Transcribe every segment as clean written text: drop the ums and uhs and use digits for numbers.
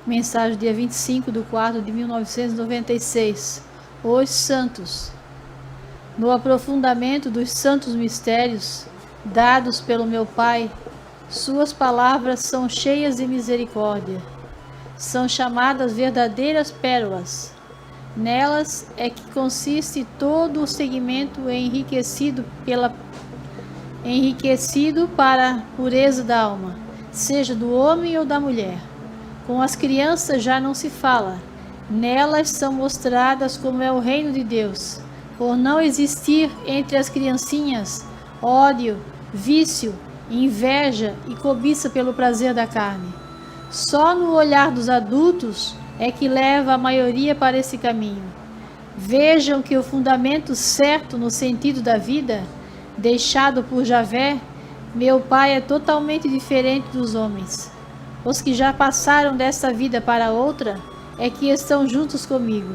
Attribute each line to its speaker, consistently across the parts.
Speaker 1: Mensagem dia 25/4/1996. Os Santos. No aprofundamento dos santos mistérios dados pelo meu Pai, suas palavras são cheias de misericórdia. São chamadas verdadeiras pérolas. Nelas é que consiste todo o segmento enriquecido para a pureza da alma, seja do homem ou da mulher. Com as crianças já não se fala. Nelas são mostradas como é o reino de Deus. Por não existir entre as criancinhas ódio, vício, inveja e cobiça pelo prazer da carne. Só no olhar dos adultos é que leva a maioria para esse caminho. Vejam que o fundamento certo no sentido da vida, deixado por Javé, meu Pai, é totalmente diferente dos homens. Os que já passaram desta vida para outra é que estão juntos comigo.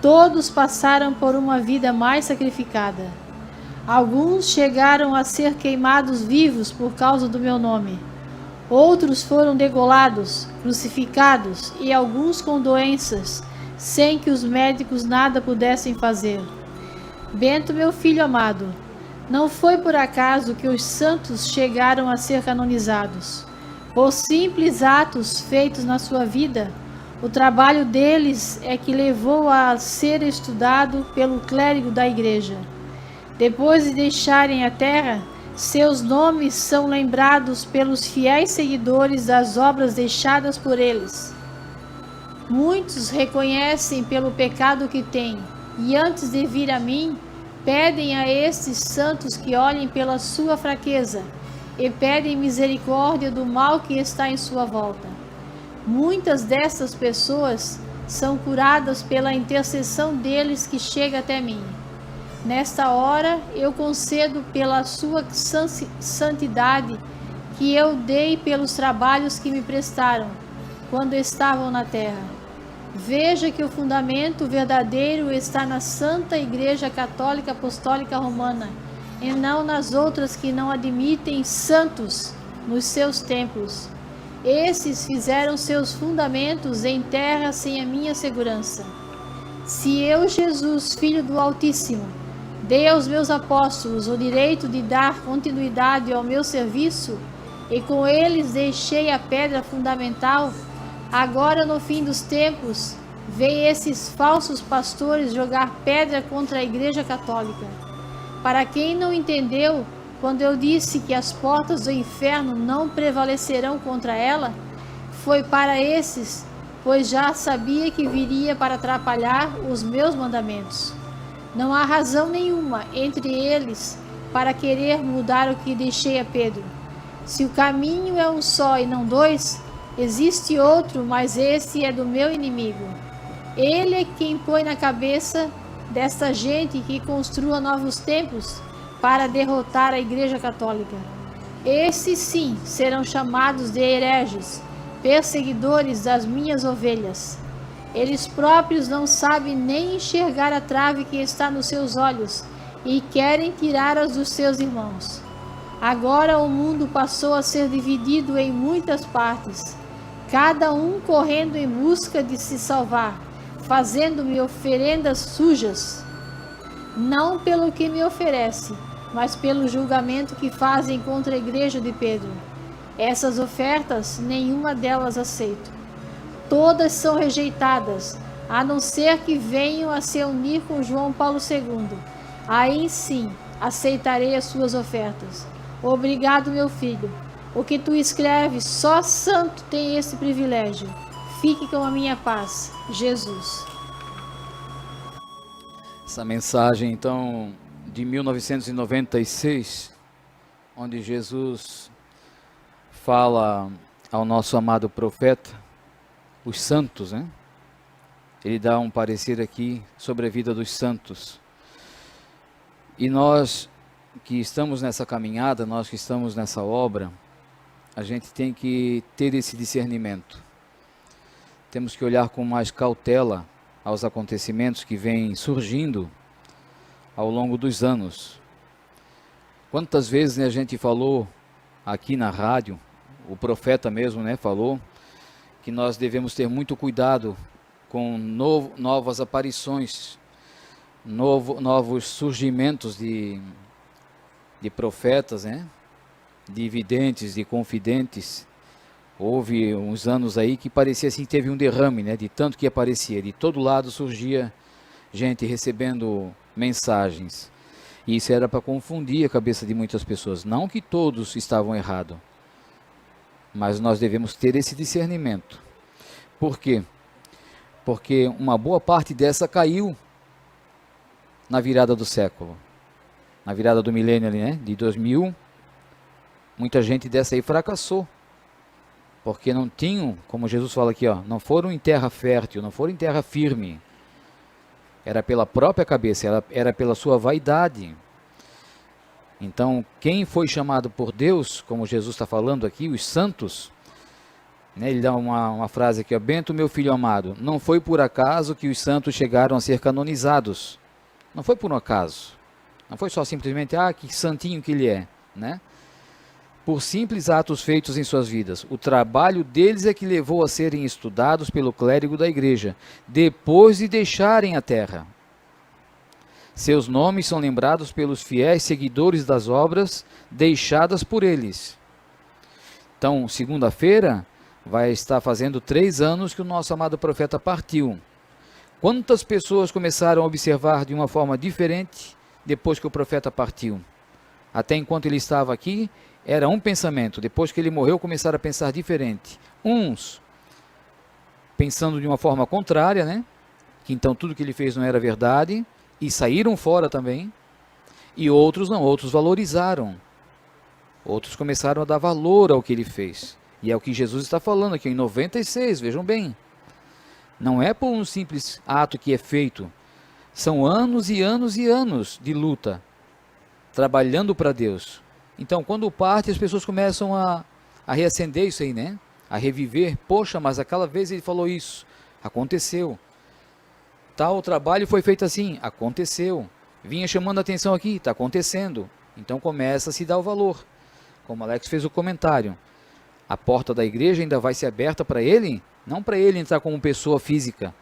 Speaker 1: Todos passaram por uma vida mais sacrificada. Alguns chegaram a ser queimados vivos por causa do meu nome. Outros foram degolados, crucificados e alguns com doenças, sem que os médicos nada pudessem fazer. Bento, meu filho amado, não foi por acaso que os santos chegaram a ser canonizados. Por simples atos feitos na sua vida, o trabalho deles é que levou a ser estudado pelo clérigo da igreja. Depois de deixarem a terra, seus nomes são lembrados pelos fiéis seguidores das obras deixadas por eles. Muitos reconhecem pelo pecado que têm, e antes de vir a mim, pedem a estes santos que olhem pela sua fraqueza e pedem misericórdia do mal que está em sua volta. Muitas dessas pessoas são curadas pela intercessão deles que chega até mim. Nesta hora eu concedo pela sua santidade que eu dei pelos trabalhos que me prestaram quando estavam na terra. Veja que o fundamento verdadeiro está na Santa Igreja Católica Apostólica Romana e não nas outras que não admitem santos nos seus templos. Esses fizeram seus fundamentos em terra sem a minha segurança. Se eu, Jesus, Filho do Altíssimo, dei aos meus apóstolos o direito de dar continuidade ao meu serviço e com eles deixei a pedra fundamental, agora no fim dos tempos, vêm esses falsos pastores jogar pedra contra a Igreja Católica. Para quem não entendeu, quando eu disse que as portas do inferno não prevalecerão contra ela, foi para esses, pois já sabia que viria para atrapalhar os meus mandamentos. Não há razão nenhuma entre eles para querer mudar o que deixei a Pedro. Se o caminho é um só e não dois, existe outro, mas esse é do meu inimigo. Ele é quem põe na cabeça desta gente que construa novos templos para derrotar a Igreja Católica. Esses sim serão chamados de hereges, perseguidores das minhas ovelhas. Eles próprios não sabem nem enxergar a trave que está nos seus olhos e querem tirá-las dos seus irmãos. Agora o mundo passou a ser dividido em muitas partes, cada um correndo em busca de se salvar, fazendo-me oferendas sujas, não pelo que me oferece, mas pelo julgamento que fazem contra a igreja de Pedro. Essas ofertas, nenhuma delas aceito. Todas são rejeitadas, a não ser que venham a se unir com João Paulo II. Aí sim, aceitarei as suas ofertas. Obrigado, meu filho. O que tu escreves, só santo tem esse privilégio. Fique com a minha paz, Jesus.
Speaker 2: Essa mensagem, então, de 1996, onde Jesus fala ao nosso amado profeta, os santos, né? Ele dá um parecer aqui sobre a vida dos santos. E nós que estamos nessa caminhada, nós que estamos nessa obra, a gente tem que ter esse discernimento. Temos que olhar com mais cautela aos acontecimentos que vêm surgindo ao longo dos anos. Quantas vezes a gente falou aqui na rádio, o profeta mesmo falou, que nós devemos ter muito cuidado com novas aparições, novos surgimentos de profetas, né? De videntes, de confidentes. Houve uns anos aí que parecia assim, teve um derrame, né? De tanto que aparecia, de todo lado surgia gente recebendo mensagens. E isso era para confundir a cabeça de muitas pessoas. Não que todos estavam errados, mas nós devemos ter esse discernimento. Por quê? Porque uma boa parte dessa caiu na virada do século, na virada do milênio ali, né? De 2000, muita gente dessa aí fracassou, porque não tinham, como Jesus fala aqui, ó, não foram em terra fértil, não foram em terra firme. Era pela própria cabeça, era pela sua vaidade. Então, quem foi chamado por Deus, como Jesus está falando aqui, os santos, né, ele dá uma frase aqui, ó, Bento, meu filho amado, não foi por acaso que os santos chegaram a ser canonizados. Não foi por um acaso. Não foi só simplesmente, que santinho que ele é, né? Por simples atos feitos em suas vidas. O trabalho deles é que levou a serem estudados pelo clérigo da igreja, depois de deixarem a terra. Seus nomes são lembrados pelos fiéis seguidores das obras deixadas por eles. Então, segunda-feira, vai estar fazendo 3 anos que o nosso amado profeta partiu. Quantas pessoas começaram a observar de uma forma diferente depois que o profeta partiu? Até enquanto ele estava aqui, era um pensamento. Depois que ele morreu, começaram a pensar diferente. Uns pensando de uma forma contrária, né? Que então tudo que ele fez não era verdade, e saíram fora também. E outros não, outros valorizaram. Outros começaram a dar valor ao que ele fez. E é o que Jesus está falando aqui em 96, vejam bem. Não é por um simples ato que é feito. São anos e anos e anos de luta, trabalhando para Deus. Então, quando parte, as pessoas começam a reacender isso aí, né? A reviver. Poxa, mas aquela vez ele falou isso. Aconteceu. Tal trabalho foi feito assim. Aconteceu. Vinha chamando a atenção aqui. Está acontecendo. Então, começa a se dar o valor. Como Alex fez o comentário. A porta da igreja ainda vai ser aberta para ele? Não para ele entrar como pessoa física,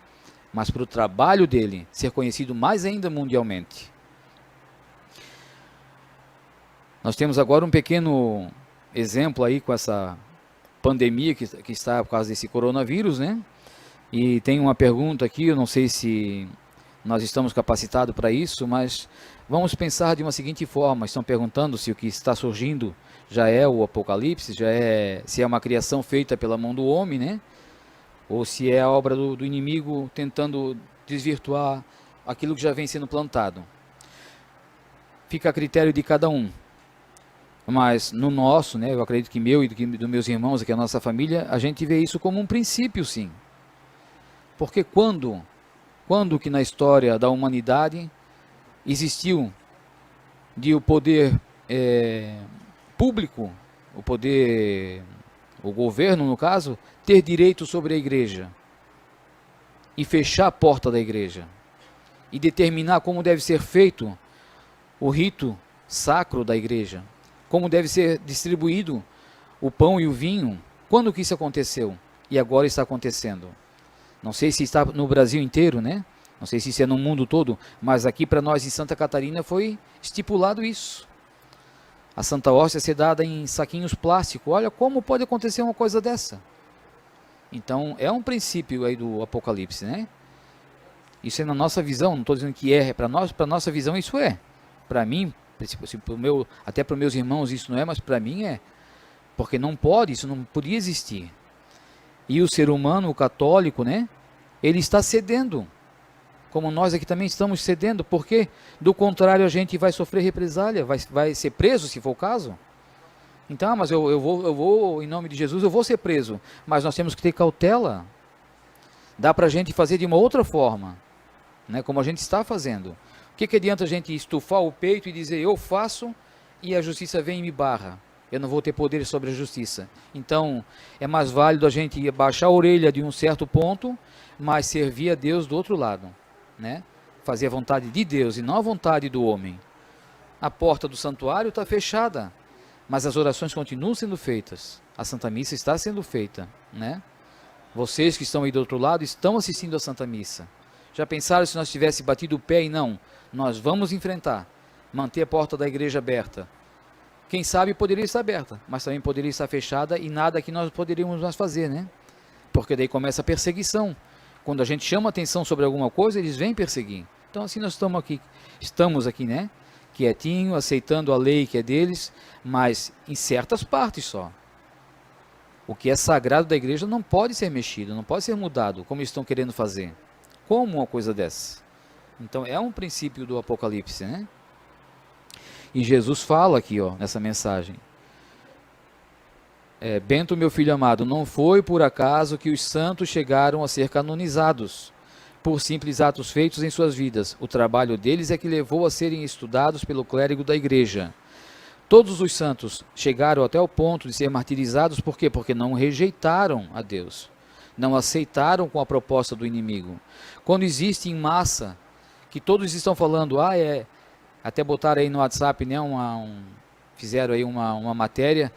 Speaker 2: mas para o trabalho dele ser conhecido mais ainda mundialmente. Nós temos agora um pequeno exemplo aí com essa pandemia que está por causa desse coronavírus, né? E tem uma pergunta aqui, eu não sei se nós estamos capacitados para isso, mas vamos pensar de uma seguinte forma. Estão perguntando se o que está surgindo já é o Apocalipse, se é uma criação feita pela mão do homem, né? Ou se é a obra do inimigo tentando desvirtuar aquilo que já vem sendo plantado. Fica a critério de cada um. Mas no nosso, né, eu acredito que meu e dos meus irmãos aqui, a nossa família, a gente vê isso como um princípio, sim. Porque quando que na história da humanidade existiu de o poder público, o governo no caso, ter direito sobre a igreja e fechar a porta da igreja e determinar como deve ser feito o rito sacro da igreja, como deve ser distribuído o pão e o vinho? Quando que isso aconteceu? E agora está acontecendo. Não sei se está no Brasil inteiro, né? Não sei se isso é no mundo todo, mas aqui para nós em Santa Catarina foi estipulado isso. A Santa Hóstia ser dada em saquinhos plásticos. Olha como pode acontecer uma coisa dessa. Então é um princípio aí do Apocalipse, né? Isso é na nossa visão, não estou dizendo que para nossa visão isso é. Para mim, até para os meus irmãos isso não é, mas para mim é. Porque não pode, isso não podia existir. E o ser humano, o católico, né? Ele está cedendo. Como nós aqui também estamos cedendo, porque do contrário a gente vai sofrer represália, vai ser preso se for o caso. Então, mas eu vou, em nome de Jesus, eu vou ser preso. Mas nós temos que ter cautela. Dá para a gente fazer de uma outra forma, né? Como a gente está fazendo. O que adianta a gente estufar o peito e dizer eu faço e a justiça vem e me barra? Eu não vou ter poder sobre a justiça. Então, é mais válido a gente baixar a orelha de um certo ponto, mas servir a Deus do outro lado, né? Fazer a vontade de Deus e não a vontade do homem. A porta do santuário está fechada, mas as orações continuam sendo feitas. A Santa Missa está sendo feita, né? Vocês que estão aí do outro lado estão assistindo a Santa Missa. Já pensaram se nós tivesse batido o pé e não? Nós vamos enfrentar, manter a porta da igreja aberta. Quem sabe poderia estar aberta, mas também poderia estar fechada e nada que nós poderíamos mais fazer, né? Porque daí começa a perseguição. Quando a gente chama atenção sobre alguma coisa, eles vêm perseguir. Então assim nós estamos aqui, né? Quietinho, aceitando a lei que é deles, mas em certas partes só. O que é sagrado da igreja não pode ser mexido, não pode ser mudado, como eles estão querendo fazer. Como uma coisa dessa? Então é um princípio do Apocalipse, né? E Jesus fala aqui, ó, nessa mensagem. Bento, meu filho amado, não foi por acaso que os santos chegaram a ser canonizados, por simples atos feitos em suas vidas. O trabalho deles é que levou a serem estudados pelo clérigo da igreja. Todos os santos chegaram até o ponto de ser martirizados, por quê? Porque não rejeitaram a Deus, não aceitaram com a proposta do inimigo. Quando existe em massa, que todos estão falando, até botaram aí no WhatsApp, né, fizeram aí uma matéria,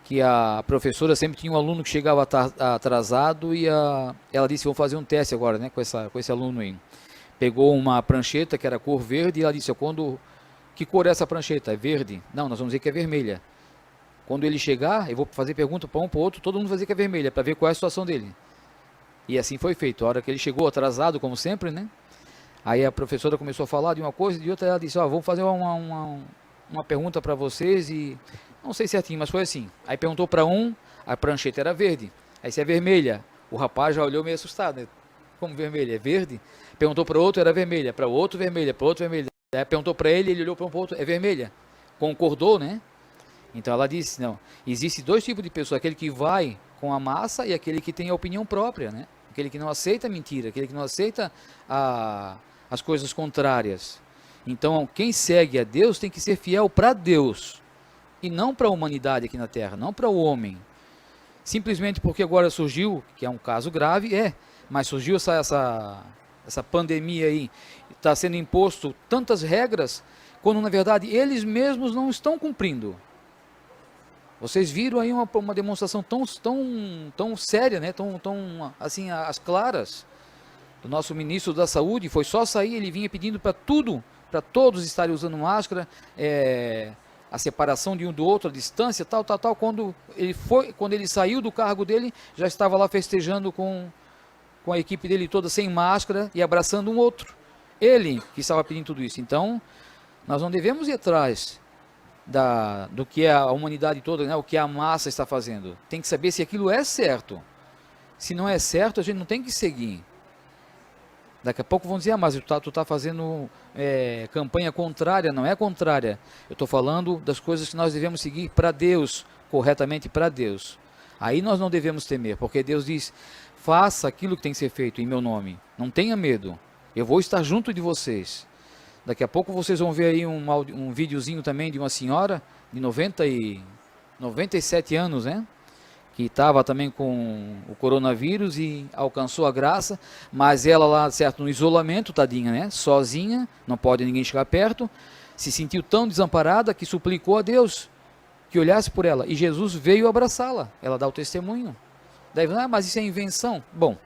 Speaker 2: que a professora sempre tinha um aluno que chegava atrasado e ela disse, vou fazer um teste agora, né, com esse aluno aí. Pegou uma prancheta que era cor verde e ela disse, que cor é essa prancheta? É verde? Não, nós vamos dizer que é vermelha. Quando ele chegar, eu vou fazer pergunta para um para o outro, todo mundo vai dizer que é vermelha, para ver qual é a situação dele. E assim foi feito. A hora que ele chegou atrasado, como sempre, né? Aí a professora começou a falar de uma coisa e de outra, ela disse, vamos fazer uma pergunta para vocês e... Não sei certinho, mas foi assim. Aí perguntou para um, a prancheta era verde. Aí se é vermelha, o rapaz já olhou meio assustado, né? Como vermelha? É verde? Perguntou para outro, era vermelha. Para o outro, vermelha. Para o outro, vermelha. Aí perguntou para ele olhou para um outro, é vermelha. Concordou, né? Então ela disse, não, existe dois tipos de pessoas, aquele que vai com a massa e aquele que tem a opinião própria, né? Aquele que não aceita a mentira, aquele que não aceita as coisas contrárias. Então quem segue a Deus tem que ser fiel para Deus e não para a humanidade aqui na Terra, não para o homem. Simplesmente porque agora surgiu, que é um caso grave, mas surgiu essa pandemia aí, está sendo imposto tantas regras, quando na verdade eles mesmos não estão cumprindo. Vocês viram aí uma demonstração tão séria, né? tão assim, às claras, do nosso ministro da Saúde. Foi só sair, ele vinha pedindo para todos estarem usando máscara, a separação de um do outro, a distância, tal. Quando ele saiu do cargo dele, já estava lá festejando com a equipe dele toda sem máscara e abraçando um outro. Ele que estava pedindo tudo isso. Então, nós não devemos ir atrás do que a humanidade toda, né, o que a massa está fazendo. Tem que saber se aquilo é certo. Se não é certo, a gente não tem que seguir. Daqui a pouco vão dizer, mas tu está fazendo campanha contrária. Não é contrária. Eu estou falando das coisas que nós devemos seguir para Deus, corretamente para Deus. Aí nós não devemos temer, porque Deus diz, faça aquilo que tem que ser feito em meu nome. Não tenha medo. Eu vou estar junto de vocês. Daqui a pouco vocês vão ver aí um videozinho também de uma senhora de 97 anos, né? Que estava também com o coronavírus e alcançou a graça, mas ela lá, certo, no isolamento, tadinha, né? Sozinha, não pode ninguém chegar perto, se sentiu tão desamparada que suplicou a Deus que olhasse por ela, e Jesus veio abraçá-la. Ela dá o testemunho. Daí, mas isso é invenção. Bom,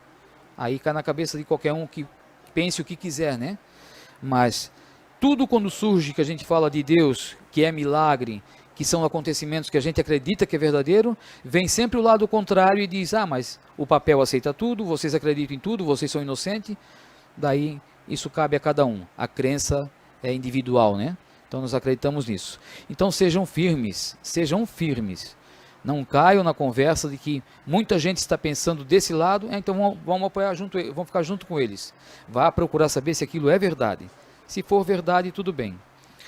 Speaker 2: aí cai na cabeça de qualquer um que pense o que quiser, né? Mas tudo quando surge que a gente fala de Deus, que é milagre, que são acontecimentos que a gente acredita que é verdadeiro, vem sempre o lado contrário e diz, mas o papel aceita tudo, vocês acreditam em tudo, vocês são inocentes. Daí isso cabe a cada um, a crença é individual, né? Então nós acreditamos nisso. Então sejam firmes, não caiam na conversa de que muita gente está pensando desse lado, então vamos apoiar junto, vamos ficar junto com eles. Vá procurar saber se aquilo é verdade. Se for verdade, tudo bem.